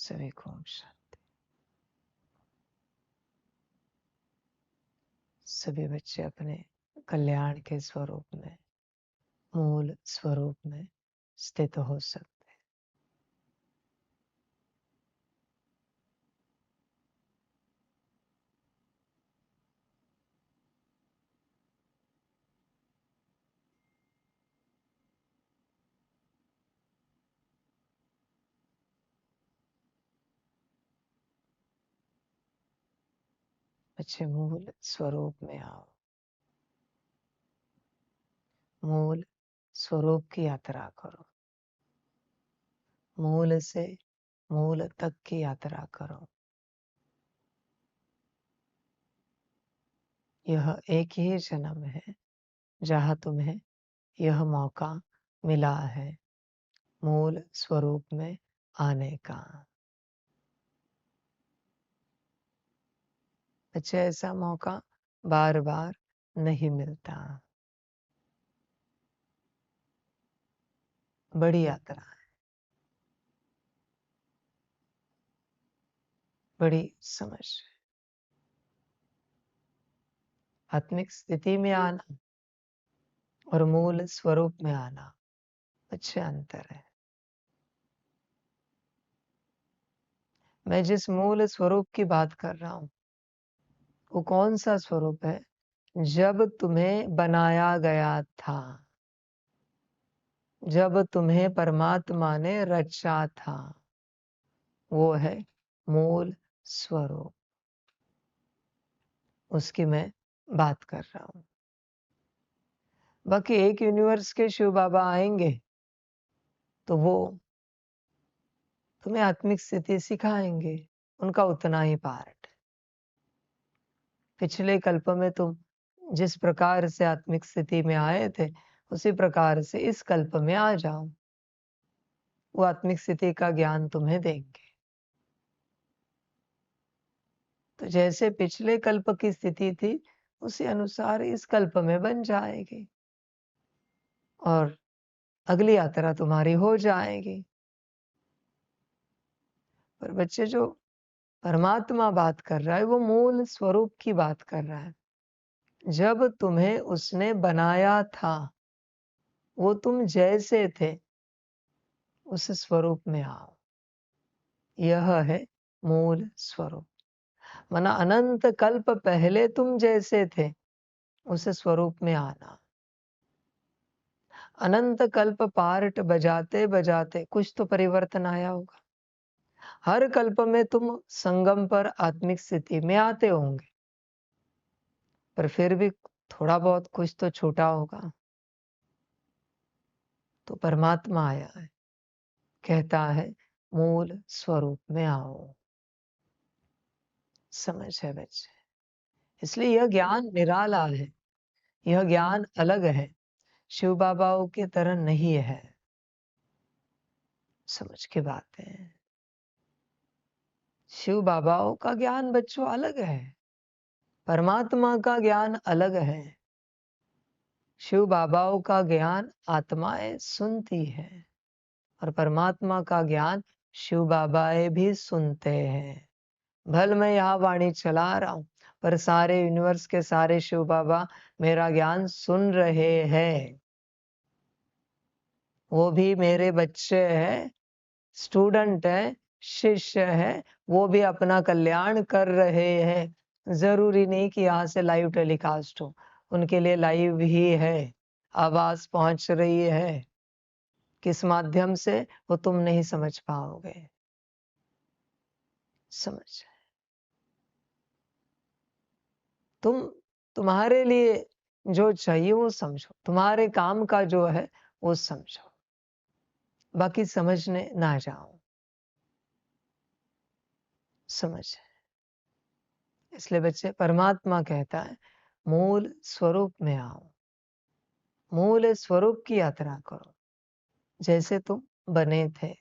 सभी को ओम शांति। सभी बच्चे अपने कल्याण के स्वरूप में, मूल स्वरूप में स्थित हो सकते। बच्चे मूल स्वरूप में आओ। मूल स्वरूप की यात्रा करो। मूल से मूल तक की यात्रा करो। यह एक ही जन्म है जहां तुम्हें यह मौका मिला है मूल स्वरूप में आने का। बच्चे ऐसा मौका बार बार नहीं मिलता। बड़ी यात्रा है, बड़ी समझ। आत्मिक स्थिति में आना और मूल स्वरूप में आना अच्छे अंतर है। मैं जिस मूल स्वरूप की बात कर रहा हूं वो कौन सा स्वरूप है? जब तुम्हें बनाया गया था, जब तुम्हें परमात्मा ने रचा था, वो है मूल स्वरूप। उसकी मैं बात कर रहा हूं। बाकी एक यूनिवर्स के शिव बाबा आएंगे तो वो तुम्हें आत्मिक स्थिति सिखाएंगे, उनका उतना ही पार्ट। पिछले कल्प में तुम जिस प्रकार से आत्मिक स्थिति में आए थे उसी प्रकार से इस कल्प में आ जाओ, वो आत्मिक स्थिति का ज्ञान तुम्हें देंगे। तो जैसे पिछले कल्प की स्थिति थी उसी अनुसार इस कल्प में बन जाएगी और अगली यात्रा तुम्हारी हो जाएगी। पर बच्चे, जो परमात्मा बात कर रहा है वो मूल स्वरूप की बात कर रहा है। जब तुम्हें उसने बनाया था, वो तुम जैसे थे उस स्वरूप में आओ। यह है मूल स्वरूप। माना अनंत कल्प पहले तुम जैसे थे उस स्वरूप में आना। अनंत कल्प पार्ट बजाते बजाते कुछ तो परिवर्तन आया होगा। हर कल्प में तुम संगम पर आत्मिक स्थिति में आते होंगे, पर फिर भी थोड़ा बहुत कुछ तो छूटा होगा। तो परमात्मा आया है, कहता है मूल स्वरूप में आओ। समझ है बच्चे? इसलिए यह ज्ञान निराला है, यह ज्ञान अलग है, शिव बाबाओं की तरह नहीं है। समझ के बात है। शिव बाबाओं का ज्ञान बच्चों अलग है, परमात्मा का ज्ञान अलग है। शिव बाबाओं का ज्ञान आत्माएं सुनती है और परमात्मा का ज्ञान शिव बाबाएं भी सुनते हैं। भल मैं यहाँ वाणी चला रहा हूं पर सारे यूनिवर्स के सारे शिव बाबा मेरा ज्ञान सुन रहे हैं। वो भी मेरे बच्चे हैं, स्टूडेंट है, शिष्य है, वो भी अपना कल्याण कर रहे हैं। जरूरी नहीं कि यहाँ से लाइव टेलीकास्ट हो, उनके लिए लाइव ही है। आवाज पहुंच रही है, किस माध्यम से वो तुम नहीं समझ पाओगे। समझ? तुम्हारे लिए जो चाहिए वो समझो, तुम्हारे काम का जो है वो समझो, बाकी समझने ना जाओ। समझ? इसलिए बच्चे, परमात्मा कहता है मूल स्वरूप में आओ, मूल स्वरूप की यात्रा करो। जैसे तुम बने थे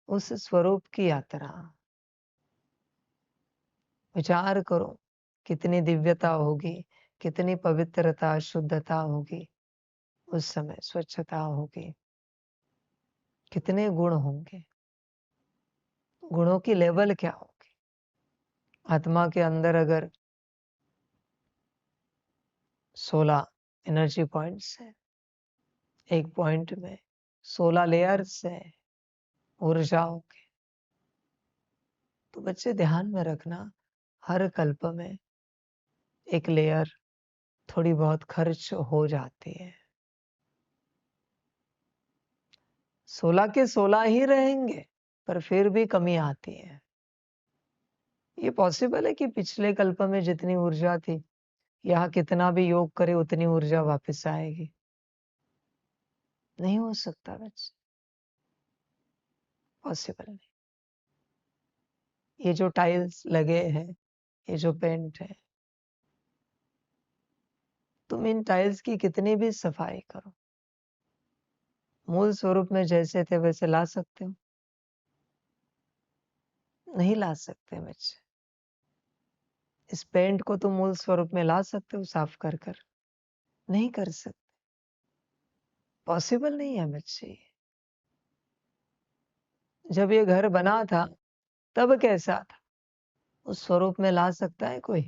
उस स्वरूप की यात्रा। विचार करो कितनी दिव्यता होगी, कितनी पवित्रता शुद्धता होगी उस समय, स्वच्छता होगी, कितने गुण होंगे। गुणों की लेवल क्या होगी? आत्मा के अंदर अगर 16 एनर्जी पॉइंट्स है, एक पॉइंट में 16 लेयर्स है ऊर्जाओं के, तो बच्चे ध्यान में रखना, हर कल्प में एक लेयर थोड़ी बहुत खर्च हो जाती है। 16 के 16 ही रहेंगे, पर फिर भी कमी आती है। ये पॉसिबल है कि पिछले कल्प में जितनी ऊर्जा थी, यहाँ कितना भी योग करे उतनी ऊर्जा वापस आएगी? नहीं हो सकता बच्चे, पॉसिबल नहीं। ये जो टाइल्स लगे हैं, ये जो पेंट है, तुम इन टाइल्स की कितनी भी सफाई करो, मूल स्वरूप में जैसे थे वैसे ला सकते हो? नहीं ला सकते बच्चे। इस पेंट को तुम मूल स्वरूप में ला सकते हो साफ कर कर? नहीं कर सकते, पॉसिबल नहीं है बच्चे। जब ये घर बना था तब कैसा था, उस स्वरूप में ला सकता है कोई?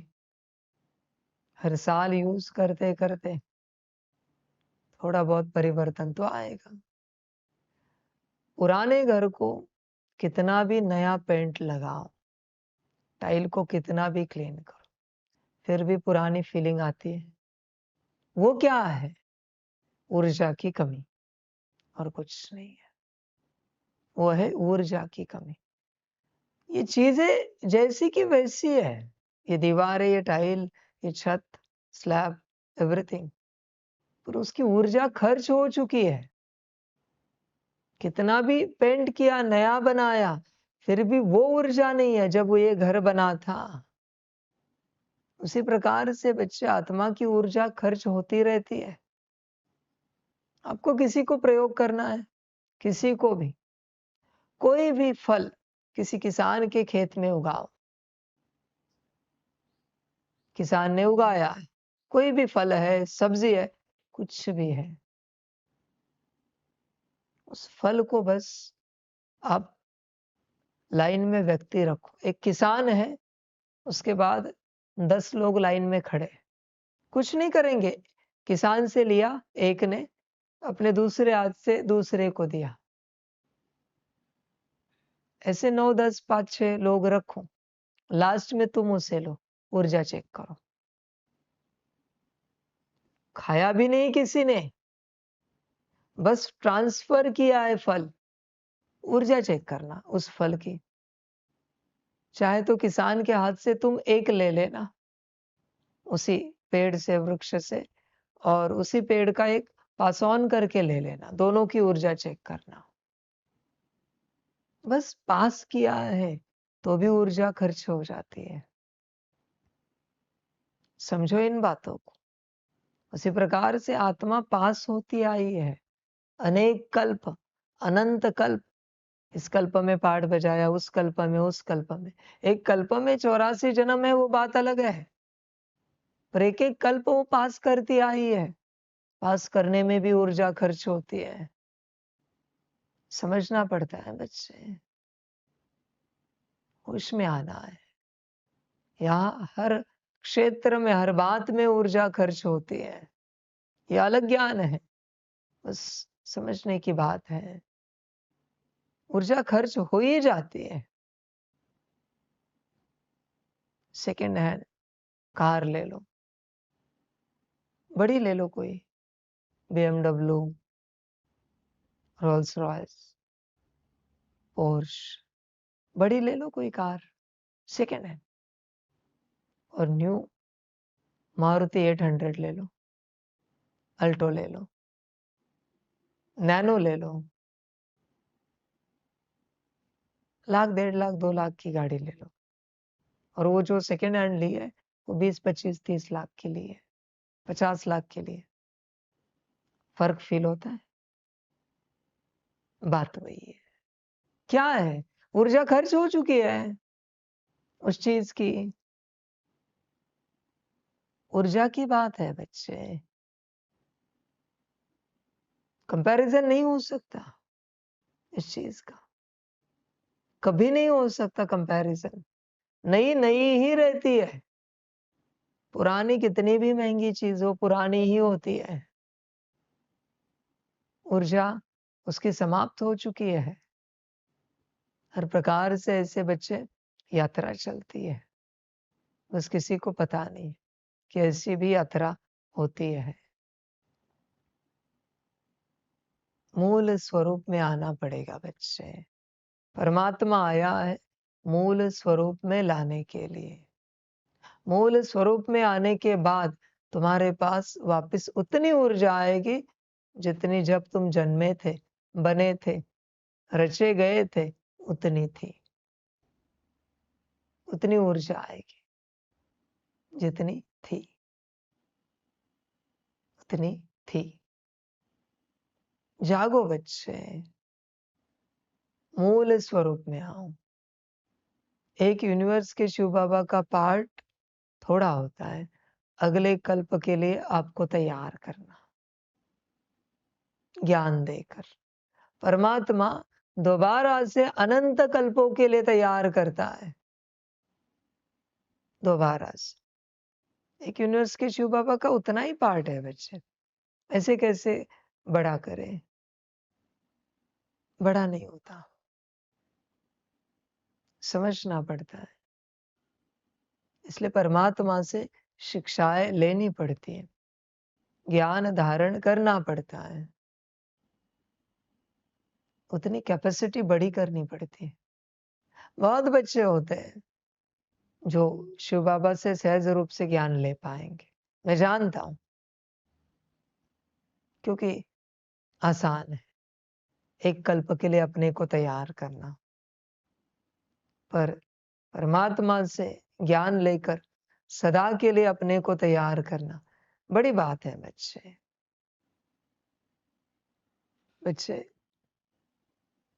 हर साल यूज करते करते थोड़ा बहुत परिवर्तन तो आएगा। पुराने घर को कितना भी नया पेंट लगाओ, टाइल को कितना भी क्लीन करो, फिर भी पुरानी फीलिंग आती है। वो क्या है? ऊर्जा की कमी, और कुछ नहीं है। वो है ऊर्जा की कमी। ये चीजें जैसी की वैसी है, ये दीवार है, ये टाइल, ये छत, स्लैब, एवरीथिंग, पर उसकी ऊर्जा खर्च हो चुकी है। कितना भी पेंट किया, नया बनाया, फिर भी वो ऊर्जा नहीं है जब वो ये घर बना था। उसी प्रकार से बच्चे, आत्मा की ऊर्जा खर्च होती रहती है। आपको किसी को प्रयोग करना है, किसी को भी, कोई भी फल किसी किसान के खेत में उगाओ, किसान ने उगाया है, कोई भी फल है, सब्जी है, कुछ भी है, उस फल को बस आप लाइन में व्यक्ति रखो। एक किसान है, उसके बाद 10 लोग लाइन में खड़े, कुछ नहीं करेंगे। किसान से लिया एक ने, अपने दूसरे हाथ से दूसरे को दिया, ऐसे 9, 10, 5, 6 लोग रखो, लास्ट में तुम उसे लो, ऊर्जा चेक करो। खाया भी नहीं किसी ने, बस ट्रांसफर किया है फल, ऊर्जा चेक करना उस फल की। चाहे तो किसान के हाथ से तुम एक ले लेना, उसी पेड़ से, वृक्ष से, और उसी पेड़ का एक पास ऑन करके ले लेना, दोनों की ऊर्जा चेक करना। बस पास किया है तो भी ऊर्जा खर्च हो जाती है। समझो इन बातों को। उसी प्रकार से आत्मा पास होती आई है, अनेक कल्प, अनंत कल्प। इस कल्प में पाठ बजाया, उस कल्प में, उस कल्प में, एक कल्प में 84 जन्म है, वो बात अलग है, पर एक एक कल्प वो पास करती आई है। पास करने में भी ऊर्जा खर्च होती है, समझना पड़ता है बच्चे, होश में आना है। यहाँ हर क्षेत्र में, हर बात में ऊर्जा खर्च होती है, ये अलग ज्ञान है, बस समझने की बात है। ऊर्जा खर्च हो ही जाती है। सेकेंड हैंड कार ले लो, बड़ी ले लो, कोई BMW, रोल्स रॉयस, पोर्श, बड़ी ले लो कोई कार, सेकेंड हैंड। और न्यू मारुति 800 ले लो, अल्टो ले लो, नैनो ले लो, 1,00,000, 1.5 लाख, 2 लाख की गाड़ी ले लो। और वो जो सेकेंड हैंड ली है, वो 20, 25, 30 लाख के लिए, 50 लाख के लिए। फर्क फील होता है? बात वही है। क्या है? ऊर्जा खर्च हो चुकी है उस चीज की। ऊर्जा की बात है बच्चे, कंपैरिजन नहीं हो सकता इस चीज का। कभी नहीं हो सकता कंपैरिजन। नई नई ही रहती है। पुरानी कितनी भी महंगी चीज हो, पुरानी ही होती है। ऊर्जा उसकी समाप्त हो चुकी है। हर प्रकार से ऐसे बच्चे यात्रा चलती है, बस किसी को पता नहीं कि ऐसी भी यात्रा होती है। मूल स्वरूप में आना पड़ेगा बच्चे। परमात्मा आया है मूल स्वरूप में लाने के लिए। मूल स्वरूप में आने के बाद तुम्हारे पास वापस उतनी ऊर्जा आएगी जितनी जब तुम जन्मे थे, बने थे, रचे गए थे, उतनी थी। उतनी ऊर्जा आएगी जितनी थी, उतनी थी। जागो बच्चे, मूल स्वरूप में आओ। एक यूनिवर्स के शिव बाबा का पार्ट थोड़ा होता है, अगले कल्प के लिए आपको तैयार करना, ज्ञान देकर। परमात्मा दोबारा से अनंत कल्पों के लिए तैयार करता है, दोबारा से। एक यूनिवर्स के शिव बाबा का उतना ही पार्ट है बच्चे, ऐसे कैसे बड़ा करें? बड़ा नहीं होता, समझना पड़ता है। इसलिए परमात्मा से शिक्षाएं लेनी पड़ती है, ज्ञान धारण करना पड़ता है, उतनी कैपेसिटी बड़ी करनी पड़ती है। बहुत बच्चे होते हैं जो शिव बाबा से सहज रूप से ज्ञान ले पाएंगे, मैं जानता हूं, क्योंकि आसान है एक कल्प के लिए अपने को तैयार करना। पर परमात्मा से ज्ञान लेकर सदा के लिए अपने को तैयार करना बड़ी बात है बच्चे। बच्चे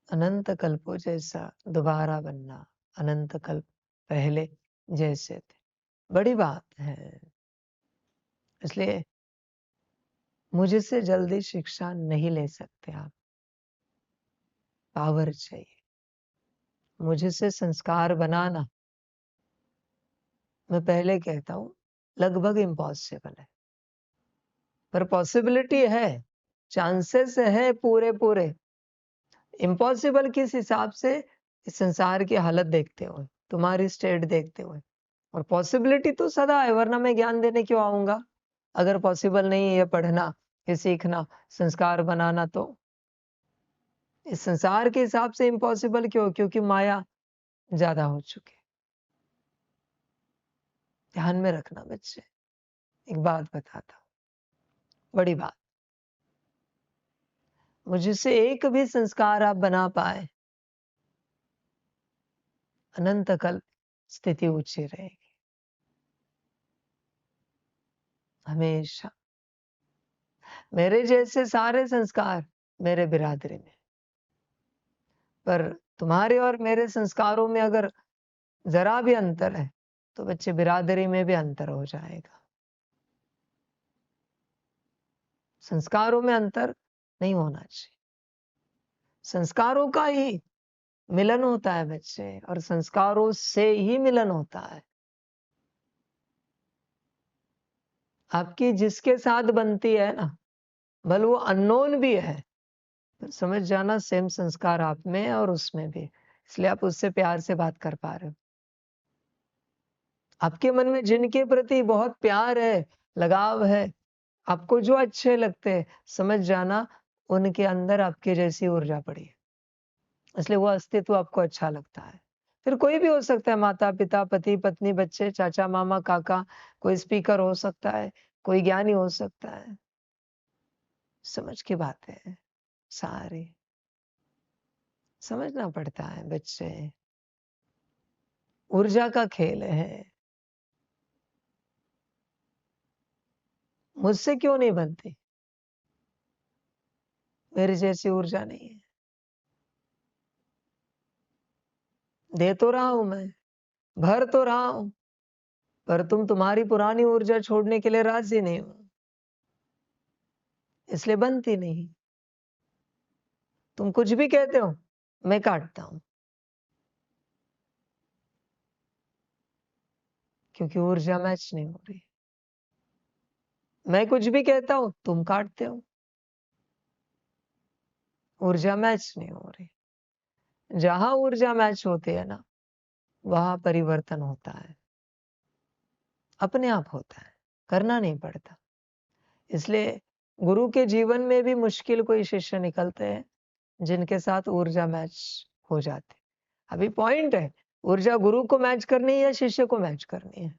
अनंत कल्पों जैसा दोबारा बनना, अनंत कल्प पहले जैसे थे, बड़ी बात है। इसलिए मुझसे जल्दी शिक्षा नहीं ले सकते आप, पावर चाहिए। मुझसे संस्कार बनाना, मैं पहले कहता हूं, लगभग इम्पॉसिबल है, पर पॉसिबिलिटी है, चांसेस है पूरे पूरे। इम्पॉसिबल किस हिसाब से? इस संसार की हालत देखते हुए, तुम्हारी स्टेट देखते हुए। और पॉसिबिलिटी तो सदा है, वरना मैं ज्ञान देने क्यों आऊंगा? अगर पॉसिबल नहीं है ये पढ़ना, ये सीखना, संस्कार बनाना, तो इस संसार के हिसाब से इम्पॉसिबल क्यों? क्योंकि माया ज्यादा हो चुकी। ध्यान में रखना बच्चे, एक बात बताता हूं, बड़ी बात। मुझसे एक भी संस्कार आप बना पाए, अनंत कल्प स्थिति ऊंची रहेगी, हमेशा। मेरे जैसे सारे संस्कार मेरे बिरादरी में, पर तुम्हारे और मेरे संस्कारों में अगर जरा भी अंतर है तो बच्चे बिरादरी में भी अंतर हो जाएगा। संस्कारों में अंतर नहीं होना चाहिए, संस्कारों का ही मिलन होता है बच्चे, और संस्कारों से ही मिलन होता है। आपकी जिसके साथ बनती है ना, भले वो अननोन भी है, पर समझ जाना सेम संस्कार आप में है और उसमें भी, इसलिए आप उससे प्यार से बात कर पा रहे हो। आपके मन में जिनके प्रति बहुत प्यार है, लगाव है, आपको जो अच्छे लगते हैं, समझ जाना उनके अंदर आपके जैसी ऊर्जा पड़ी है, इसलिए वो अस्तित्व आपको अच्छा लगता है। फिर कोई भी हो सकता है, माता पिता, पति पत्नी, बच्चे, चाचा मामा काका, कोई स्पीकर हो सकता है, कोई ज्ञानी हो सकता है। समझ की बातें हैं सारी, समझना पड़ता है बच्चे, ऊर्जा का खेल है। मुझसे क्यों नहीं बनती? मेरी जैसी ऊर्जा नहीं है। दे तो रहा हूं मैं, भर तो रहा हूं, पर तुम तुम्हारी पुरानी ऊर्जा छोड़ने के लिए राजी नहीं हो, इसलिए बनती नहीं। तुम कुछ भी कहते हो, मैं काटता हूं। क्योंकि ऊर्जा मैच नहीं हो रही। मैं कुछ भी कहता हूं, तुम काटते हो। ऊर्जा मैच नहीं हो रही। जहां ऊर्जा मैच होती है ना, वहां परिवर्तन होता है, अपने आप होता है, करना नहीं पड़ता। इसलिए गुरु के जीवन में भी मुश्किल कोई शिष्य निकलते हैं जिनके साथ ऊर्जा मैच हो जाती। अभी पॉइंट है, ऊर्जा गुरु को मैच करनी है या शिष्य को मैच करनी है।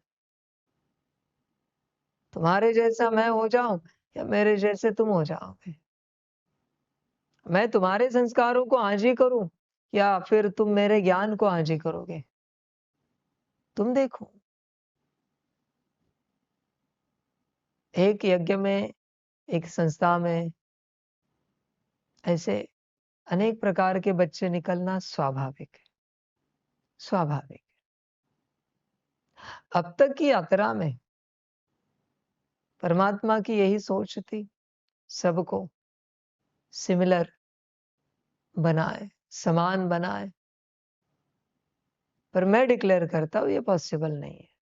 तुम्हारे जैसा मैं हो जाऊं या मेरे जैसे तुम हो जाओगे। मैं तुम्हारे संस्कारों को आजी करूं या फिर तुम मेरे ज्ञान को आजी करोगे, तुम देखो। एक यज्ञ में, एक संस्था में ऐसे अनेक प्रकार के बच्चे निकलना स्वाभाविक है, स्वाभाविक। अब तक की यात्रा में परमात्मा की यही सोच थी, सबको सिमिलर बनाए, समान बनाए। पर मैं डिक्लेयर करता हूं ये पॉसिबल नहीं है।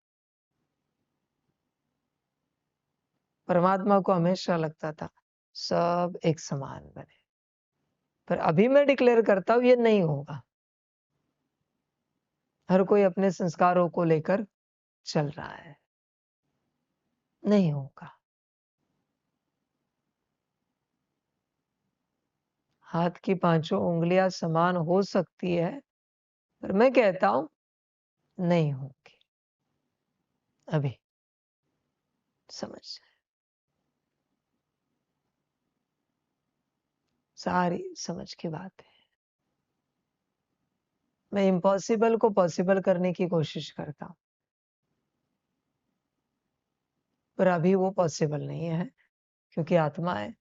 परमात्मा को हमेशा लगता था सब एक समान बने, पर अभी मैं डिक्लेयर करता हूं ये नहीं होगा। हर कोई अपने संस्कारों को लेकर चल रहा है, नहीं होगा। हाथ की पांचों उंगलियां समान हो सकती है, पर मैं कहता हूं नहीं होगी अभी। समझ जाए, सारी समझ की बात है। मैं इम्पॉसिबल को पॉसिबल करने की कोशिश करता हूं, पर अभी वो पॉसिबल नहीं है, क्योंकि आत्माएं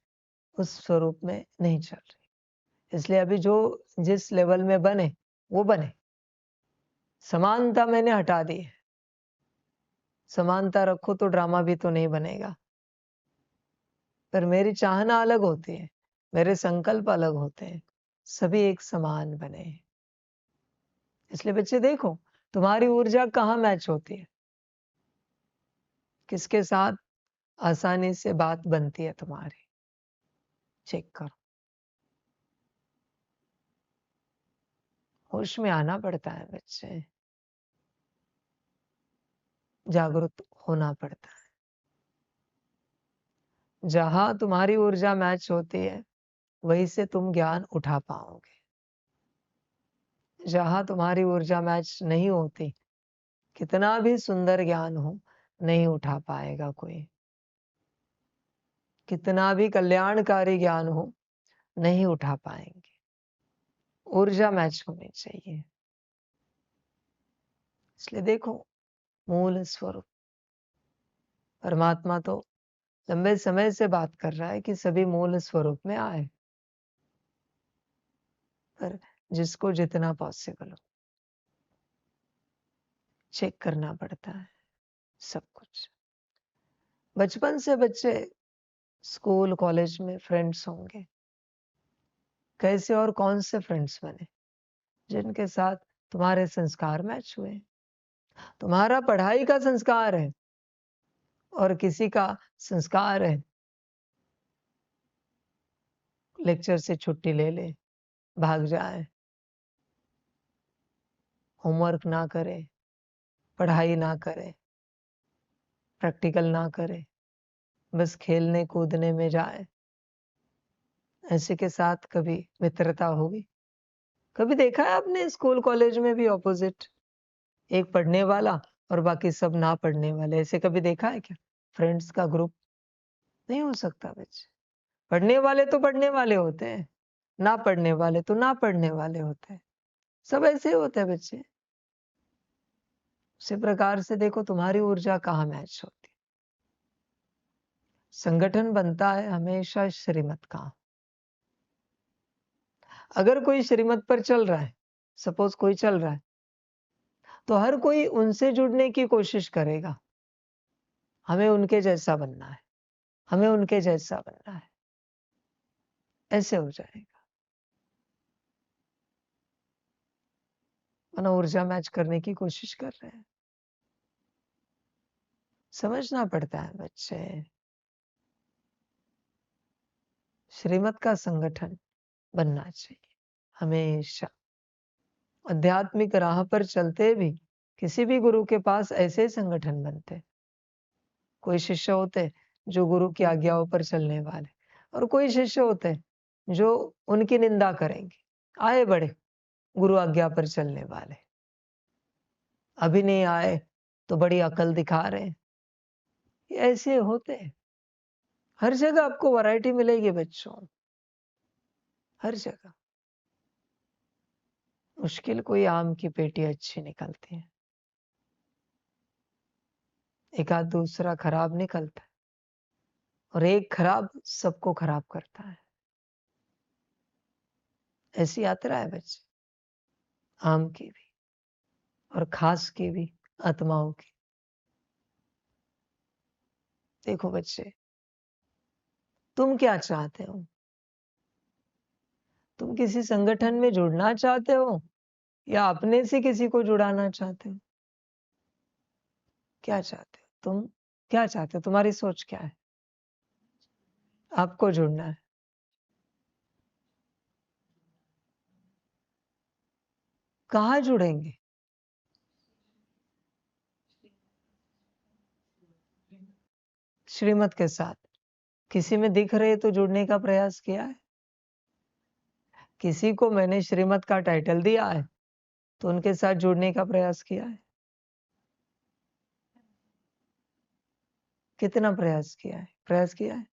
उस स्वरूप में नहीं चल रही। इसलिए अभी जो जिस लेवल में बने वो बने। समानता मैंने हटा दी है। समानता रखो तो ड्रामा भी तो नहीं बनेगा। पर मेरी चाहना अलग होती है, मेरे संकल्प अलग होते हैं, सभी एक समान बने। इसलिए बच्चे देखो, तुम्हारी ऊर्जा कहाँ मैच होती है, किसके साथ आसानी से बात बनती है तुम्हारी, चेक करो। होश में आना पड़ता है बच्चे, जागरूक होना पड़ता है। जहां तुम्हारी ऊर्जा मैच होती है, वहीं से तुम ज्ञान उठा पाओगे। जहां तुम्हारी ऊर्जा मैच नहीं होती, कितना भी सुंदर ज्ञान हो, नहीं उठा पाएगा कोई। कितना भी कल्याणकारी ज्ञान हो, नहीं उठा पाएंगे। ऊर्जा मैच होनी चाहिए। इसलिए देखो, मूल स्वरूप परमात्मा तो लंबे समय से बात कर रहा है कि सभी मूल स्वरूप में आए, पर जिसको जितना पॉसिबल हो चेक करना पड़ता है सब कुछ। बचपन से बच्चे स्कूल कॉलेज में फ्रेंड्स होंगे, कैसे और कौन से फ्रेंड्स बने जिनके साथ तुम्हारे संस्कार मैच हुए। तुम्हारा पढ़ाई का संस्कार है और किसी का संस्कार है लेक्चर से छुट्टी ले ले, भाग जाए, होमवर्क ना करे, पढ़ाई ना करे, प्रैक्टिकल ना करे, बस खेलने कूदने में जाए। ऐसे के साथ कभी मित्रता होगी? कभी देखा है आपने स्कूल कॉलेज में भी ऑपोजिट, एक पढ़ने वाला और बाकी सब ना पढ़ने वाले, ऐसे कभी देखा है क्या? फ्रेंड्स का ग्रुप नहीं हो सकता बच्चे। पढ़ने वाले तो पढ़ने वाले होते हैं, ना पढ़ने वाले तो ना पढ़ने वाले होते हैं, सब ऐसे ही होते हैं बच्चे। उसी प्रकार से देखो तुम्हारी ऊर्जा कहाँ मैच होती है। संगठन बनता है हमेशा श्रीमत का। अगर कोई श्रीमत पर चल रहा है, सपोज कोई चल रहा है, तो हर कोई उनसे जुड़ने की कोशिश करेगा। हमें उनके जैसा बनना है, हमें उनके जैसा बनना है, ऐसे हो जाएगा। वरना ऊर्जा मैच करने की कोशिश कर रहे हैं। समझना पड़ता है बच्चे। श्रीमत का संगठन बनना चाहिए हमेशा। आध्यात्मिक राह पर चलते भी किसी भी गुरु के पास ऐसे संगठन बनते। कोई शिष्य होते जो गुरु की आज्ञाओं पर चलने वाले, और कोई शिष्य होते जो उनकी निंदा करेंगे। आए बड़े गुरु आज्ञा पर चलने वाले, अभी नहीं आए तो बड़ी अकल दिखा रहे हैं। ये ऐसे होते हैं। हर जगह आपको वैरायटी मिलेगी बच्चों, हर जगह। मुश्किल कोई आम की पेटी अच्छी निकलती है, एक आध दूसरा खराब निकलता है, और एक खराब सबको खराब करता है। ऐसी यात्रा है बच्चे, आम की भी और खास की भी, आत्माओं की। देखो बच्चे, तुम क्या चाहते हो? तुम किसी संगठन में जुड़ना चाहते हो या अपने से किसी को जुड़ाना चाहते हो? क्या चाहते हो तुम? क्या चाहते हो? तुम्हारी सोच क्या है? आपको जुड़ना है। कहाँ जुड़ेंगे? श्रीमत के साथ। किसी में दिख रहे तो जुड़ने का प्रयास किया है? किसी को मैंने श्रीमत का टाइटल दिया है तो उनके साथ जुड़ने का प्रयास किया है? कितना प्रयास किया है? प्रयास किया है?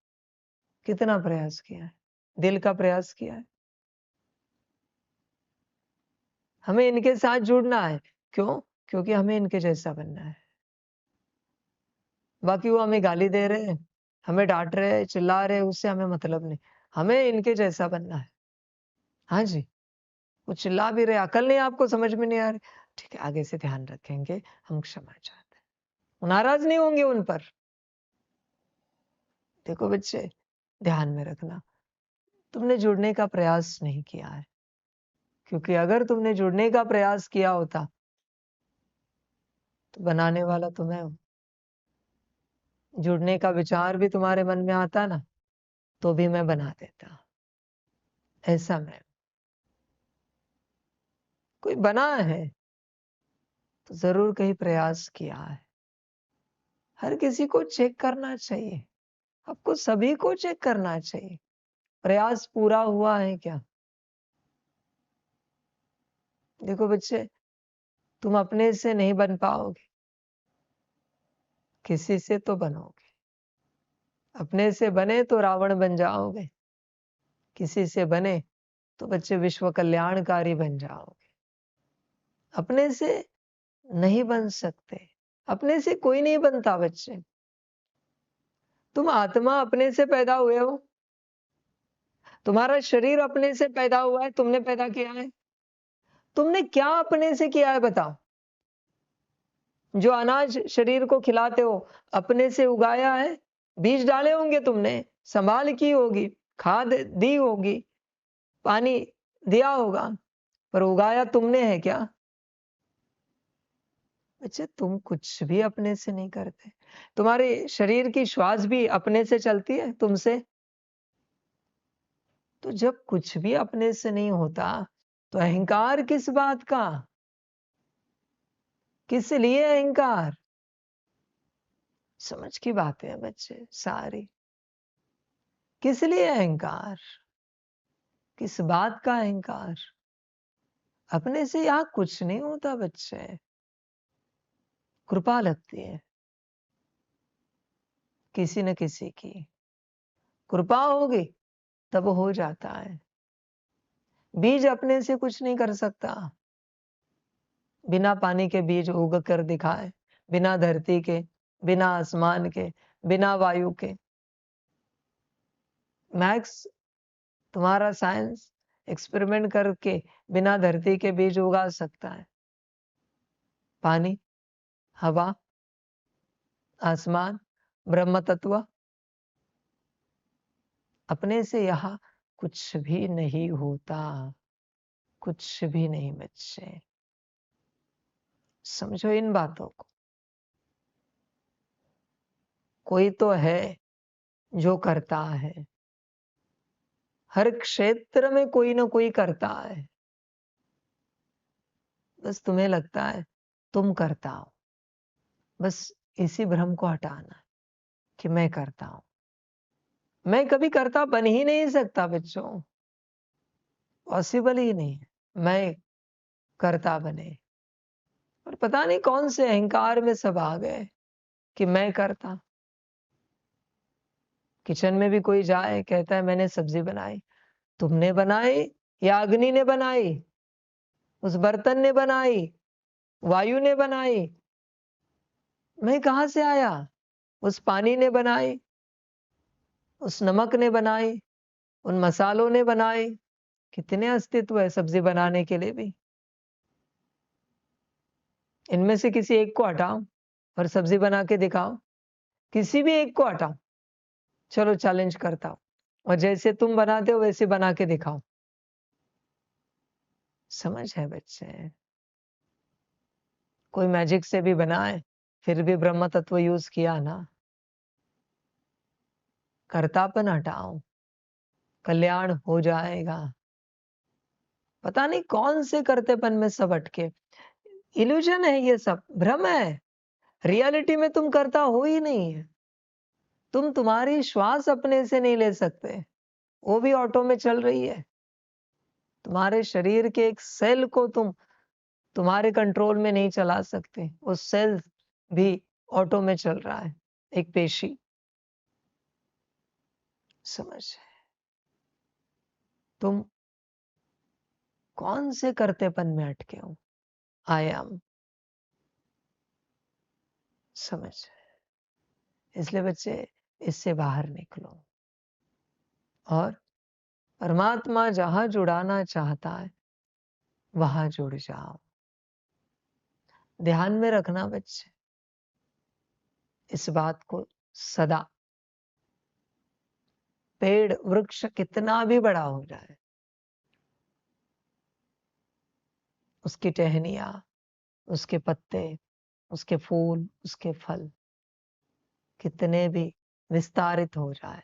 कितना प्रयास किया है? दिल का प्रयास किया है? हमें इनके साथ जुड़ना है। क्यों? क्योंकि हमें इनके जैसा बनना है। बाकी वो हमें गाली दे रहे हैं, हमें डांट रहे हैं, चिल्ला रहे हैं, उससे हमें मतलब नहीं। हमें इनके जैसा बनना है। हाँ जी। वो चिल्ला भी रहे, अकल नहीं आपको समझ में नहीं आ रही, ठीक है, आगे से ध्यान रखेंगे, हम क्षमा चाहते हैं। नाराज नहीं होंगे उन पर। देखो बच्चे, ध्यान में रखना, तुमने जुड़ने का प्रयास नहीं किया है, क्योंकि अगर तुमने जुड़ने का प्रयास किया होता तो बनाने वाला तुम्हें हो। जुड़ने का विचार भी तुम्हारे मन में आता ना, तो भी मैं बना देता। ऐसा मैं, कोई बना है तो जरूर कहीं प्रयास किया है। हर किसी को चेक करना चाहिए, आपको सभी को चेक करना चाहिए, प्रयास पूरा हुआ है क्या। देखो बच्चे, तुम अपने से नहीं बन पाओगे, किसी से तो बनोगे। अपने से बने तो रावण बन जाओगे, किसी से बने तो बच्चे विश्व कल्याणकारी बन जाओगे। अपने से नहीं बन सकते, अपने से कोई नहीं बनता बच्चे। तुम आत्मा अपने से पैदा हुए हो, तुम्हारा शरीर अपने से पैदा हुआ है, तुमने पैदा किया है। तुमने क्या अपने से किया है बताओ? जो अनाज शरीर को खिलाते हो, अपने से उगाया है? बीज डाले होंगे तुमने, संभाल की होगी, खाद दी होगी, पानी दिया होगा, पर उगाया तुमने है क्या? बच्चे, तुम कुछ भी अपने से नहीं करते। तुम्हारे शरीर की श्वास भी अपने से चलती है तुमसे। तो जब कुछ भी अपने से नहीं होता तो अहंकार किस बात का? किस लिए अहंकार? समझ की बातें हैं बच्चे सारी। किस लिए अहंकार? किस बात का अहंकार? अपने से यहां कुछ नहीं होता बच्चे, कृपा लगती है किसी न किसी की। कृपा होगी तब हो जाता है। बीज अपने से कुछ नहीं कर सकता। बिना पानी के बीज उग कर दिखाए, बिना धरती के, बिना आसमान के, बिना वायु के। मैथ्स, तुम्हारा साइंस एक्सपेरिमेंट करके बिना धरती के बीज उगा सकता है। पानी, हवा, आसमान, ब्रह्म तत्व, अपने से यहां कुछ भी नहीं होता, कुछ भी नहीं बच्चे। समझो इन बातों को। कोई तो है जो करता है। हर क्षेत्र में कोई ना कोई करता है। बस तुम्हें लगता है तुम करता हो। बस इसी भ्रम को हटाना है कि मैं करता हूं। मैं कभी करता बन ही नहीं सकता बच्चों, पॉसिबल ही नहीं है मैं करता बने। और पता नहीं कौन से अहंकार में सब आ गए कि मैं करता। किचन में भी कोई जाए कहता है मैंने सब्जी बनाई। तुमने बनाई या अग्नि ने बनाई, उस बर्तन ने बनाई, वायु ने बनाई? मैं कहां से आया? उस पानी ने बनाई, उस नमक ने बनाई, उन मसालों ने बनाई। कितने अस्तित्व है सब्जी बनाने के लिए भी। इनमें से किसी एक को हटाओ और सब्जी बना के दिखाओ। किसी भी एक को हटाओ, चलो चैलेंज करता हूं, और जैसे तुम बनाते हो वैसे बना के दिखाओ। समझ है बच्चे? कोई मैजिक से भी बनाए फिर भी ब्रह्म तत्व यूज किया ना। कर्तापन हटाओ, कल्याण हो जाएगा। पता नहीं कौन से करतेपन में सब अटके। इल्यूजन है, ये सब भ्रम है। रियलिटी में तुम करता हो ही नहीं है। तुम तुम्हारी श्वास अपने से नहीं ले सकते, वो भी ऑटो में चल रही है। तुम्हारे शरीर के एक सेल को तुम तुम्हारे कंट्रोल में नहीं चला सकते, वो सेल भी ऑटो में चल रहा है, एक पेशी। समझ? तुम कौन से करतेपन में अटके हो? आयाम। समझ? इसलिए बच्चे इससे बाहर निकलो और परमात्मा जहां जुड़ाना चाहता है वहां जुड़ जाओ। ध्यान में रखना बच्चे इस बात को सदा। पेड़ वृक्ष कितना भी बड़ा हो जाए, उसकी टहनियां, उसके पत्ते, उसके फूल, उसके फल कितने भी विस्तारित हो जाए,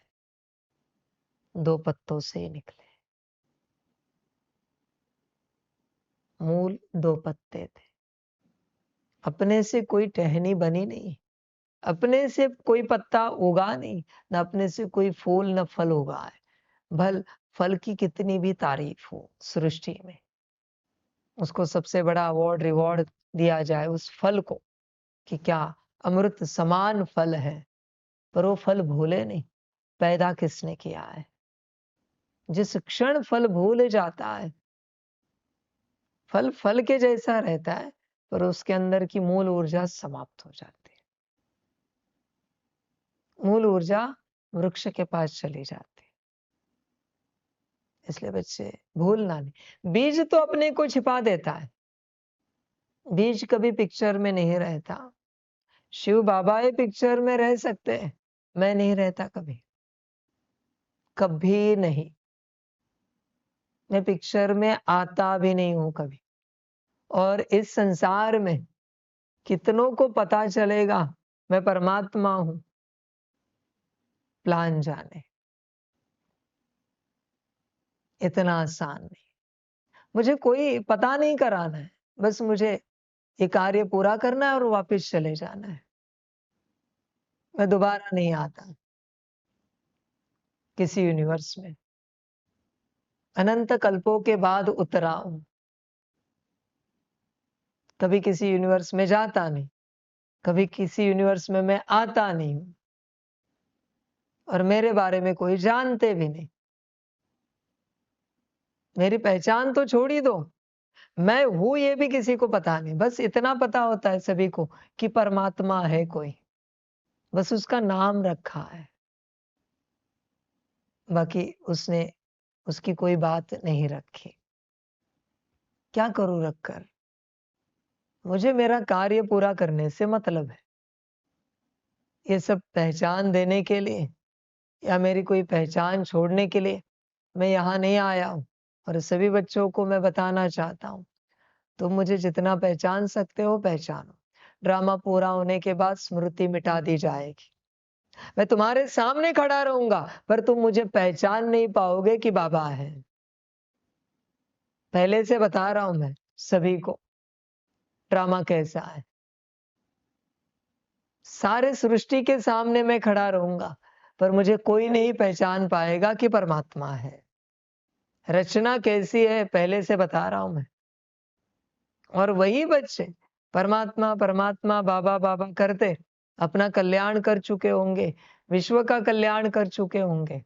दो पत्तों से ही निकले। मूल दो पत्ते थे। अपने से कोई टहनी बनी नहीं, अपने से कोई पत्ता उगा नहीं, न अपने से कोई फूल न फल उगा है। भल फल की कितनी भी तारीफ हो सृष्टि में, उसको सबसे बड़ा अवार्ड रिवॉर्ड दिया जाए उस फल को कि क्या अमृत समान फल है, पर वो फल भूले नहीं पैदा किसने किया है। जिस क्षण फल भूल जाता है, फल फल के जैसा रहता है पर उसके अंदर की मूल ऊर्जा समाप्त हो जाती है। मूल ऊर्जा वृक्ष के पास चली जाती है। इसलिए बच्चे भूलना नहीं। बीज तो अपने को छिपा देता है, बीज कभी पिक्चर में नहीं रहता। शिव बाबा पिक्चर में रह सकते हैं, मैं नहीं रहता कभी, कभी नहीं। मैं पिक्चर में आता भी नहीं हूं कभी। और इस संसार में कितनों को पता चलेगा मैं परमात्मा हूं, प्लान जाने। इतना आसान नहीं। मुझे कोई पता नहीं कराना है, बस मुझे ये कार्य पूरा करना है और वापस चले जाना है। मैं दोबारा नहीं आता किसी यूनिवर्स में। अनंत कल्पों के बाद उतरा हूं, कभी किसी यूनिवर्स में जाता नहीं, कभी किसी यूनिवर्स में मैं आता नहीं हूं, और मेरे बारे में कोई जानते भी नहीं। मेरी पहचान तो छोड़ ही दो, मैं हूं ये भी किसी को पता नहीं। बस इतना पता होता है सभी को कि परमात्मा है कोई, बस उसका नाम रखा है, बाकी उसने उसकी कोई बात नहीं रखी। क्या करूं रखकर? मुझे मेरा कार्य पूरा करने से मतलब है। ये सब पहचान देने के लिए या मेरी कोई पहचान छोड़ने के लिए मैं यहाँ नहीं आया हूं। और सभी बच्चों को मैं बताना चाहता हूं, तुम मुझे जितना पहचान सकते हो पहचानो। ड्रामा पूरा होने के बाद स्मृति मिटा दी जाएगी, मैं तुम्हारे सामने खड़ा रहूंगा, पर तुम मुझे पहचान नहीं पाओगे कि बाबा है। पहले से बता रहा हूं मैं सभी को, ड्रामा कैसा है। सारे सृष्टि के सामने मैं खड़ा रहूंगा, पर मुझे कोई नहीं पहचान पाएगा कि परमात्मा है। रचना कैसी है पहले से बता रहा हूं मैं। और वही बच्चे परमात्मा परमात्मा बाबा बाबा करते अपना कल्याण कर चुके होंगे, विश्व का कल्याण कर चुके होंगे।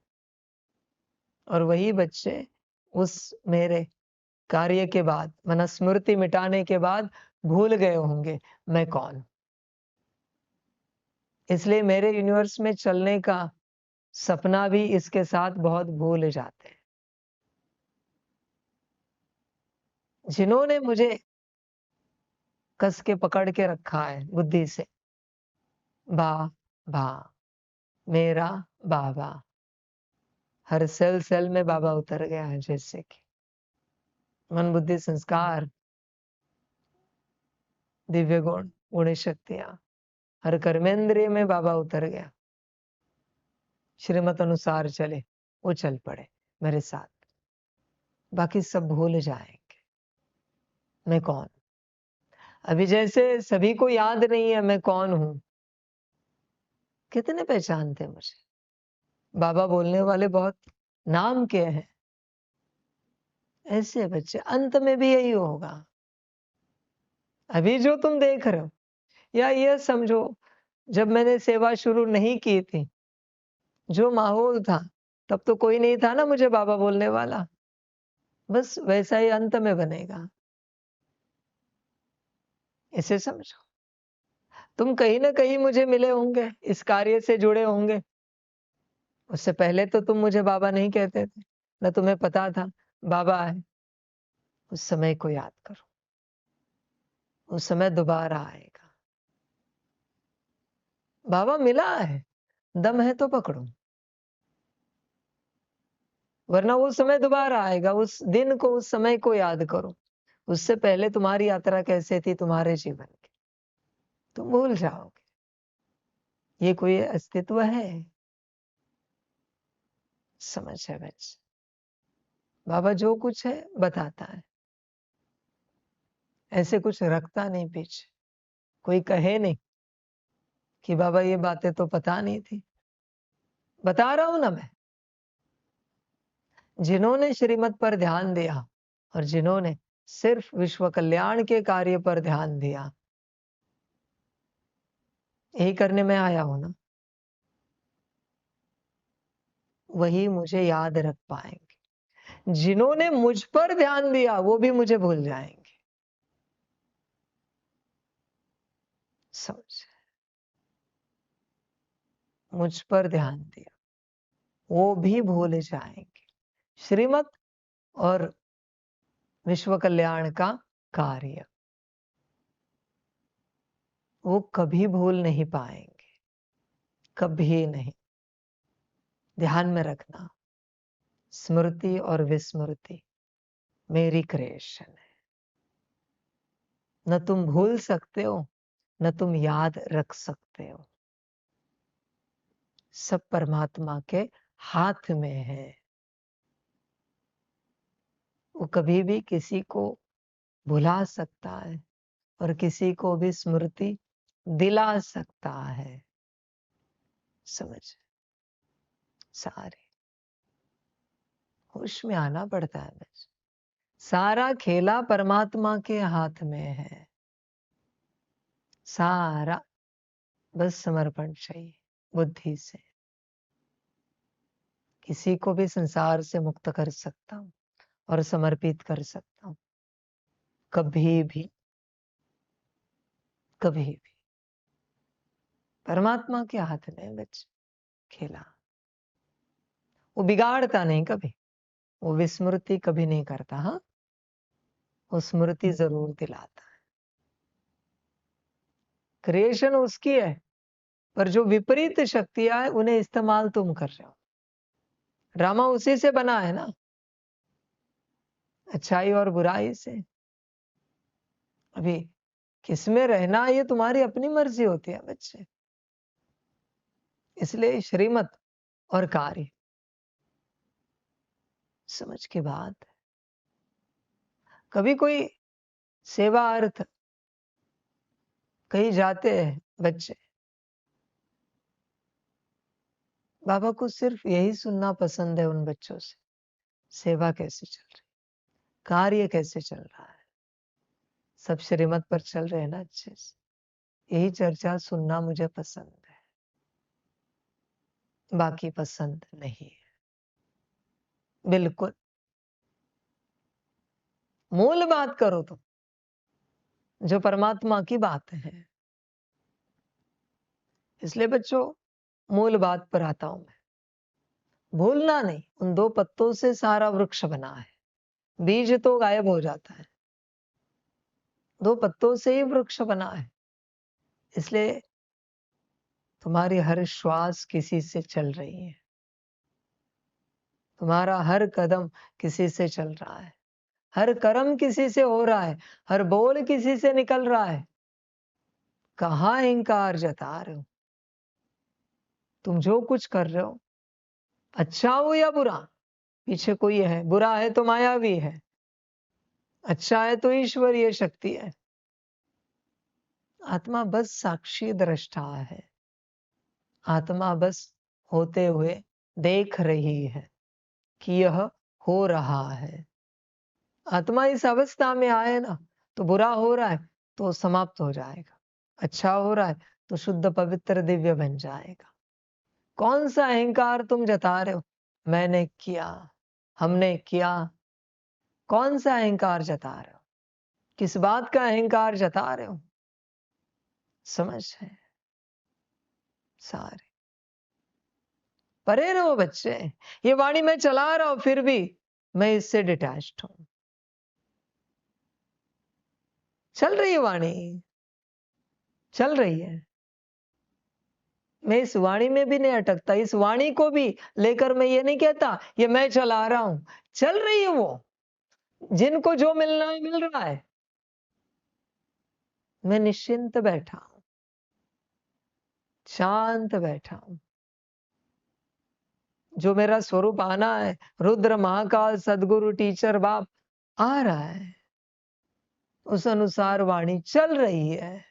और वही बच्चे उस मेरे कार्य के बाद, मनस्मृति मिटाने के बाद भूल गए होंगे मैं कौन। इसलिए मेरे यूनिवर्स में चलने का सपना भी इसके साथ बहुत भूल जाते हैं। जिन्होंने मुझे कस के पकड़ के रखा है बुद्धि से, बा बा मेरा बाबा, हर सेल सेल में बाबा उतर गया है। जैसे कि मन बुद्धि संस्कार दिव्य गुण गुणी शक्तियां, हर कर्मेंद्रिय में बाबा उतर गया। श्रीमत अनुसार चले, वो चल पड़े मेरे साथ। बाकी सब भूल जाएंगे मैं कौन। अभी जैसे सभी को याद नहीं है मैं कौन हूं। कितने पहचानते मुझे, बाबा बोलने वाले बहुत नाम के हैं। ऐसे बच्चे अंत में भी यही होगा। अभी जो तुम देख रहे हो, या ये समझो जब मैंने सेवा शुरू नहीं की थी, जो माहौल था तब तो कोई नहीं था ना मुझे बाबा बोलने वाला। बस वैसा ही अंत में बनेगा, इसे समझो। तुम कहीं ना कहीं मुझे मिले होंगे, इस कार्य से जुड़े होंगे। उससे पहले तो तुम मुझे बाबा नहीं कहते थे, न तुम्हें पता था बाबा है। उस समय को याद करो, उस समय दोबारा आएगा। बाबा मिला है, दम है तो पकड़ो, वरना वो समय दोबारा आएगा। उस दिन को, उस समय को याद करो। उससे पहले तुम्हारी यात्रा कैसे थी तुम्हारे जीवन की, तुम भूल जाओगे। ये कोई अस्तित्व है? समझ है बच्चे, बाबा जो कुछ है बताता है, ऐसे कुछ रखता नहीं पीछे। कोई कहे नहीं कि बाबा ये बातें तो पता नहीं थी। बता रहा हूं ना मैं। जिन्होंने श्रीमत पर ध्यान दिया और जिन्होंने सिर्फ विश्व कल्याण के कार्य पर ध्यान दिया, यही करने में आया हूं ना, वही मुझे याद रख पाएंगे। जिन्होंने मुझ पर ध्यान दिया वो भी मुझे भूल जाएंगे। समझ, मुझ पर ध्यान दिया वो भी भूल जाएंगे। श्रीमत और विश्व कल्याण का कार्य वो कभी भूल नहीं पाएंगे, कभी नहीं। ध्यान में रखना, स्मृति और विस्मृति मेरी क्रिएशन है। न तुम भूल सकते हो, न तुम याद रख सकते हो। सब परमात्मा के हाथ में है। वो कभी भी किसी को भुला सकता है और किसी को भी स्मृति दिला सकता है। समझ, सारे होश में आना पड़ता है बस। सारा खेला परमात्मा के हाथ में है, सारा। बस समर्पण चाहिए बुद्धि से। किसी को भी संसार से मुक्त कर सकता हूं और समर्पित कर सकता हूं, कभी भी, कभी भी। परमात्मा के हाथ में बच खेला। वो बिगाड़ता नहीं कभी, वो विस्मृति कभी नहीं करता। हाँ, वो स्मृति जरूर दिलाता है। क्रिएशन उसकी है, पर जो विपरीत शक्तियां है उन्हें इस्तेमाल तुम कर रहे हो। ड्रामा उसी से बना है ना, अच्छाई और बुराई से। अभी किसमें रहना ये तुम्हारी अपनी मर्जी होती है बच्चे। इसलिए श्रीमत और कार्य समझ के बात है। कभी कोई सेवा अर्थ कहीं जाते हैं बच्चे, बाबा को सिर्फ यही सुनना पसंद है उन बच्चों से, सेवा कैसे चल रही, कार्य कैसे चल रहा है, सब श्रीमत पर चल रहे हैं ना अच्छे से, यही चर्चा सुनना मुझे पसंद है, बाकी पसंद नहीं है। बिल्कुल मूल बात करो तुम, जो परमात्मा की बात है। इसलिए बच्चों मूल बात पर आता हूं मैं, भूलना नहीं, उन दो पत्तों से सारा वृक्ष बना है, बीज तो गायब हो जाता है, दो पत्तों से ही वृक्ष बना है। इसलिए तुम्हारी हर श्वास किसी से चल रही है, तुम्हारा हर कदम किसी से चल रहा है, हर कर्म किसी से हो रहा है, हर बोल किसी से निकल रहा है। कहां अहंकार जता रहे हो? तुम जो कुछ कर रहे हो, अच्छा हो या बुरा, पीछे कोई है, बुरा है तो मायावी है, अच्छा है तो ईश्वरीय शक्ति है। आत्मा बस साक्षी दृष्टा है, आत्मा बस होते हुए देख रही है कि यह हो रहा है। आत्मा इस अवस्था में आए ना, तो बुरा हो रहा है तो समाप्त हो जाएगा, अच्छा हो रहा है तो शुद्ध पवित्र दिव्य बन जाएगा। कौन सा अहंकार तुम जता रहे हो? मैंने किया, हमने किया, कौन सा अहंकार जता रहे हो? किस बात का अहंकार जता रहे हो? समझ है सारे, परे रहो बच्चे। ये वाणी मैं चला रहा हूं, फिर भी मैं इससे डिटैच्ड हूं। चल रही है वाणी, चल रही है, मैं इस वाणी में भी नहीं अटकता, इस वाणी को भी लेकर मैं ये नहीं कहता ये मैं चला रहा हूं, चल रही है वो, जिनको जो मिलना है मिल रहा है, मैं निश्चिंत बैठा हूं, शांत बैठा हूं। जो मेरा स्वरूप आना है, रुद्र महाकाल सदगुरु टीचर बाप आ रहा है, उस अनुसार वाणी चल रही है।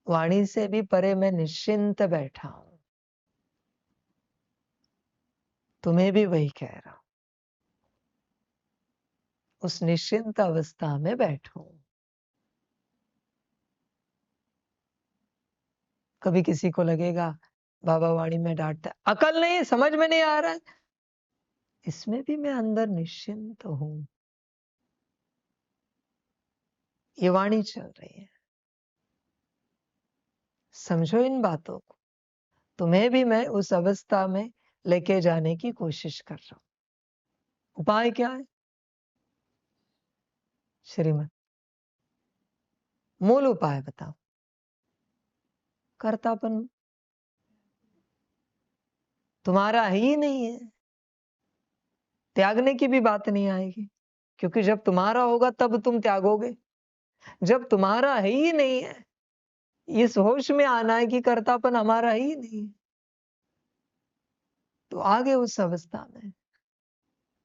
वाणी से भी परे मैं निश्चिंत बैठा हूं। तुम्हें भी वही कह रहा हूं, उस निश्चिंत अवस्था में बैठो। कभी किसी को लगेगा बाबा वाणी में डांटता है, अकल नहीं, समझ में नहीं आ रहा है, इसमें भी मैं अंदर निश्चिंत हूं, ये वाणी चल रही है। समझो इन बातों को, तुम्हें भी मैं उस अवस्था में लेके जाने की कोशिश कर रहा हूं। उपाय क्या है? श्रीमत, मूल उपाय बताओ। कर्तापन तुम्हारा ही नहीं है, त्यागने की भी बात नहीं आएगी, क्योंकि जब तुम्हारा होगा तब तुम त्यागोगे। जब तुम्हारा ही नहीं है, इस होश में आना है कि कर्तापन हमारा ही नहीं है, तो आगे उस अवस्था में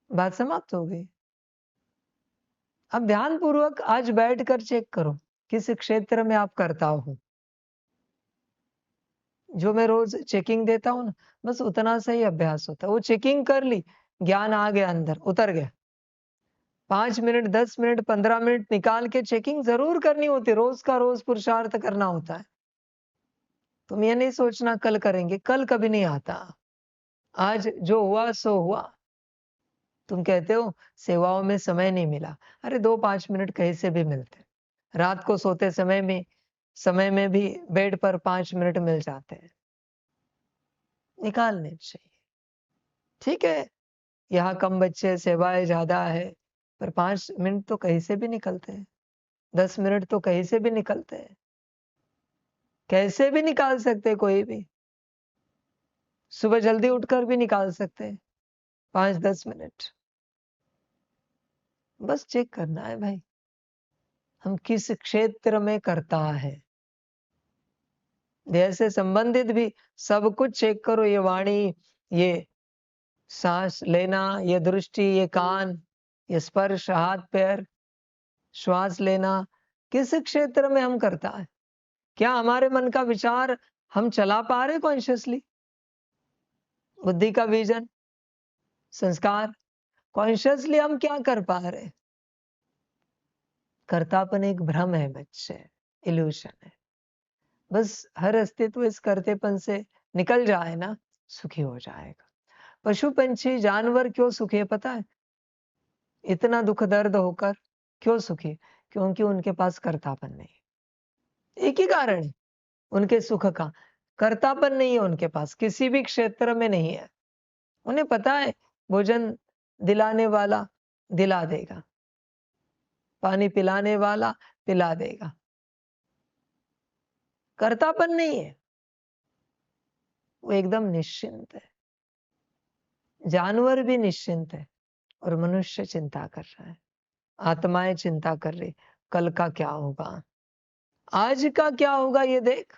बात समाप्त हो गई। अब ध्यान पूर्वक आज बैठकर चेक करो किस क्षेत्र में आप कर्ता हो। जो मैं रोज चेकिंग देता हूं ना, बस उतना सा ही अभ्यास होता है। वो चेकिंग कर ली, ज्ञान आ गया, अंदर उतर गया। 5 मिनट 10 मिनट 15 मिनट निकाल के चेकिंग जरूर करनी होती है, रोज का रोज पुरुषार्थ करना होता है। तुम ये नहीं सोचना कल करेंगे, कल कभी नहीं आता। आज जो हुआ सो हुआ। तुम कहते हो सेवाओं में समय नहीं मिला, अरे 2-5 मिनट कहीं से भी मिलते। रात को सोते समय में भी बेड पर 5 मिनट मिल जाते हैं, निकालने चाहिए। ठीक है, यहाँ कम बच्चे, सेवाएं ज्यादा है, पर 5 मिनट तो कहीं से भी निकलते हैं, 10 मिनट तो कहीं से भी निकलते हैं, कैसे भी निकाल सकते हैं कोई भी। सुबह जल्दी उठकर भी निकाल सकते हैं 5-10 मिनट। बस चेक करना है भाई, हम किस क्षेत्र में करता है। देह से संबंधित भी सब कुछ चेक करो, ये वाणी, ये सांस लेना, ये दृष्टि, ये कान, ये स्पर्श, हाथ पैर, श्वास लेना, किस क्षेत्र में हम करता है? क्या हमारे मन का विचार हम चला पा रहे कॉन्शियसली? बुद्धि का विजन, संस्कार, कॉन्शियसली हम क्या कर पा रहे? कर्तापन एक भ्रम है बच्चे, इल्यूशन है। बस हर अस्तित्व इस कर्तेपन से निकल जाए ना, सुखी हो जाएगा। पशु पंछी जानवर क्यों सुखी है पता है? इतना दुख दर्द होकर क्यों सुखी? क्योंकि उनके पास कर्तापन नहीं। एक ही कारण है उनके सुख का, कर्तापन नहीं है उनके पास, किसी भी क्षेत्र में नहीं है। उन्हें पता है भोजन दिलाने वाला दिला देगा, पानी पिलाने वाला पिला देगा। कर्तापन नहीं है, वो एकदम निश्चिंत है। जानवर भी निश्चिंत है और मनुष्य चिंता कर रहा है। आत्माएं चिंता कर रही, कल का क्या होगा, आज का क्या होगा ये देख,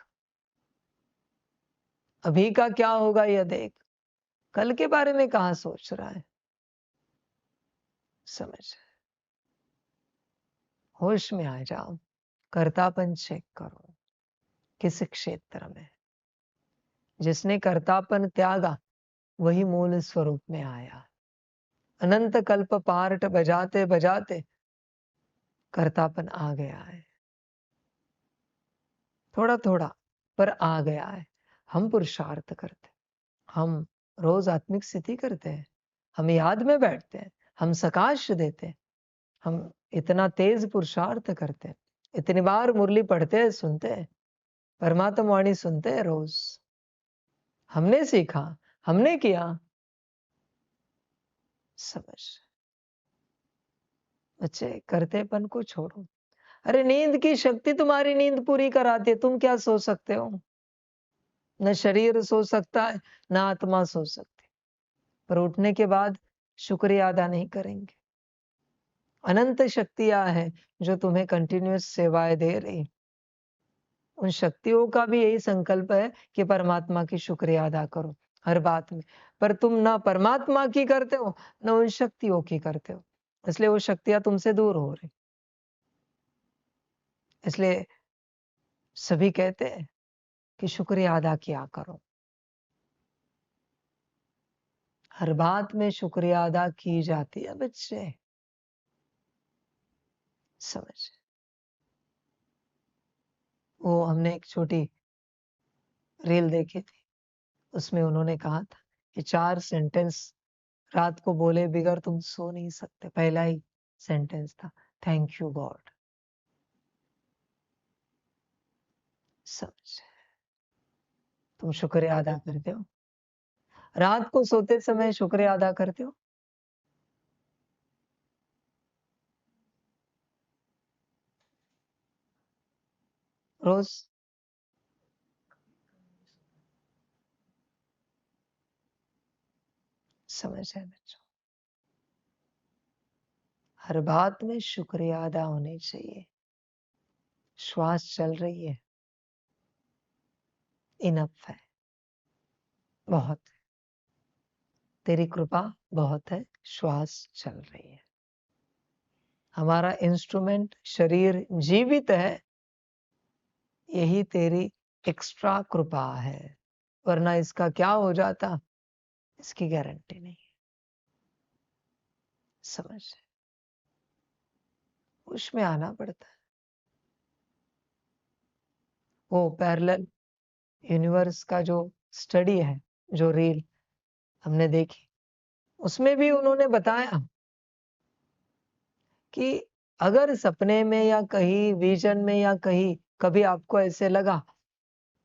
अभी का क्या होगा ये देख, कल के बारे में कहां सोच रहा है? समझ, होश में आ जाओ, कर्तापन चेक करो किस क्षेत्र में। जिसने कर्तापन त्यागा वही मूल स्वरूप में आया। अनंत कल्प पार्ट बजाते बजाते कर्तापन आ गया है, थोड़ा थोड़ा पर आ गया है। हम पुरुषार्थ करते, हम रोज आत्मिक स्थिति करते हैं, हम याद में बैठते हैं, हम सकाश देते हैं, हम इतना तेज पुरुषार्थ करते हैं, इतनी बार मुरली पढ़ते हैं, सुनते हैं, परमात्मा वाणी सुनते हैं रोज। हमने सीखा, हमने किया। समझ, बच्चे करतेपन को छोड़ो। अरे नींद की शक्ति तुम्हारी नींद पूरी कराती है, तुम क्या सो सकते हो? न शरीर सो सकता है, न आत्मा सो सकती। पर उठने के बाद शुक्रिया अदा नहीं करेंगे। अनंत शक्तियां हैं जो तुम्हें कंटिन्यूअस सेवाएं दे रही। उन शक्तियों का भी यही संकल्प है कि परमात्मा की शुक्रिया अदा करो हर बात में। पर तुम ना परमात्मा की करते हो, ना उन शक्तियों की करते हो, इसलिए वो शक्तियां तुमसे दूर हो रही। इसलिए सभी कहते हैं कि शुक्रिया अदा किया करो। हर बात में शुक्रिया अदा की जाती है बच्चे। समझ, वो हमने एक छोटी रील देखी थी, उसमें उन्होंने कहा था कि 4 सेंटेंस रात को बोले बिगर तुम सो नहीं सकते। पहला ही सेंटेंस था, थैंक यू गॉड। समझ, तुम शुक्रिया अदा करते हो? रात को सोते समय शुक्रिया अदा करते हो? रोज? समझ है बच्चों, हर बात में शुक्रिया अदा होनी चाहिए। श्वास चल रही है, इनफ है, बहुत है। तेरी कृपा बहुत है, श्वास चल रही है। हमारा इंस्ट्रूमेंट शरीर जीवित है, यही तेरी एक्स्ट्रा कृपा है, वरना इसका क्या हो जाता इसकी गारंटी नहीं है। समझ, उसमें आना पड़ता है। वो पैरेलल यूनिवर्स का जो स्टडी है, जो रील हमने देखी, उसमें भी उन्होंने बताया कि अगर सपने में या कहीं विजन में या कहीं कभी आपको ऐसे लगा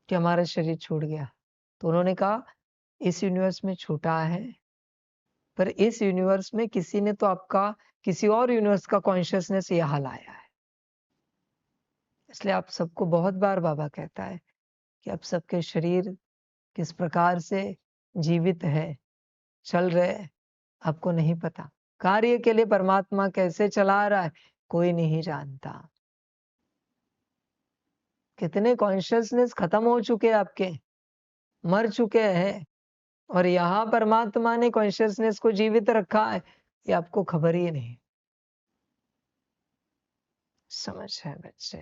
कि हमारा शरीर छूट गया, तो उन्होंने कहा इस यूनिवर्स में छूटा है, पर इस यूनिवर्स में किसी ने तो आपका किसी और यूनिवर्स का कॉन्शियसनेस यहाँ लाया है। इसलिए आप सबको बहुत बार बाबा कहता है कि आप सबके शरीर किस प्रकार से जीवित है, चल रहे हैं, आपको नहीं पता। कार्य के लिए परमात्मा कैसे चला रहा है कोई नहीं जानता। कितने कॉन्शियसनेस खत्म हो चुके हैं आपके, मर चुके हैं, और यहाँ परमात्मा ने कॉन्शियसनेस को जीवित रखा है, ये आपको खबर ही नहीं। समझ है बच्चे?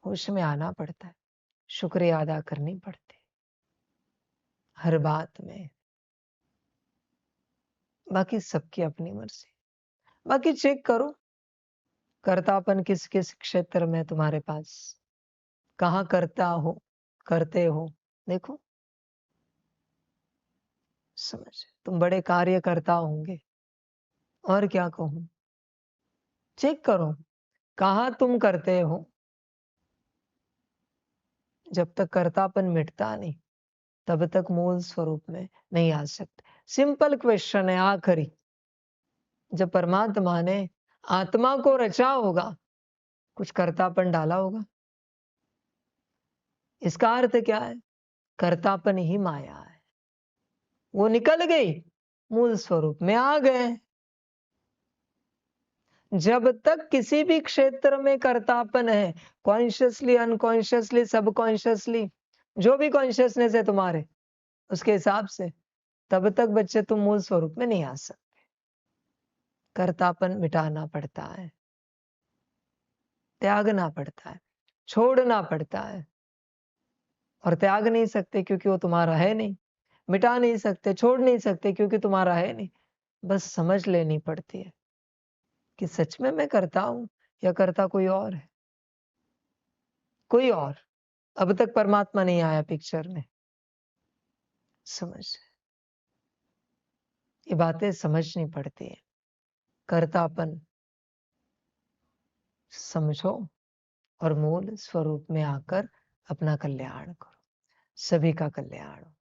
होश में आना पड़ता है, शुक्रिया अदा करनी पड़ती है हर बात में। बाकी सबकी अपनी मर्जी। बाकी चेक करो कर्तापन किस किस क्षेत्र में तुम्हारे पास, कहाँ करते हो, देखो। समझ, तुम बड़े कार्यकर्ता होंगे, और क्या कहूं। चेक करो कहाँ तुम करते हो। जब तक कर्तापन मिटता नहीं, तब तक मूल स्वरूप में नहीं आ सकते। सिंपल क्वेश्चन है आखिरी, जब परमात्मा ने आत्मा को रचा होगा, कुछ कर्तापन डाला होगा? इसका अर्थ क्या है? कर्तापन ही माया है। वो निकल गई, मूल स्वरूप में आ गए। जब तक किसी भी क्षेत्र में कर्तापन है, कॉन्शियसली, अनकॉन्शियसली, सबकॉन्शियसली, जो भी कॉन्शियसनेस है तुम्हारे, उसके हिसाब से, तब तक बच्चे तुम मूल स्वरूप में नहीं आ सकते। कर्तापन मिटाना पड़ता है, त्यागना पड़ता है, छोड़ना पड़ता है। और त्याग नहीं सकते क्योंकि वो तुम्हारा है नहीं, मिटा नहीं सकते, छोड़ नहीं सकते क्योंकि तुम्हारा है नहीं। बस समझ लेनी पड़ती है कि सच में मैं करता हूं या करता कोई और है। कोई और, अब तक परमात्मा नहीं आया पिक्चर में। समझ, ये बातें समझनी पड़ती है। कर्तापन समझो और मूल स्वरूप में आकर अपना कल्याण करो। सभी का कल्याण हो।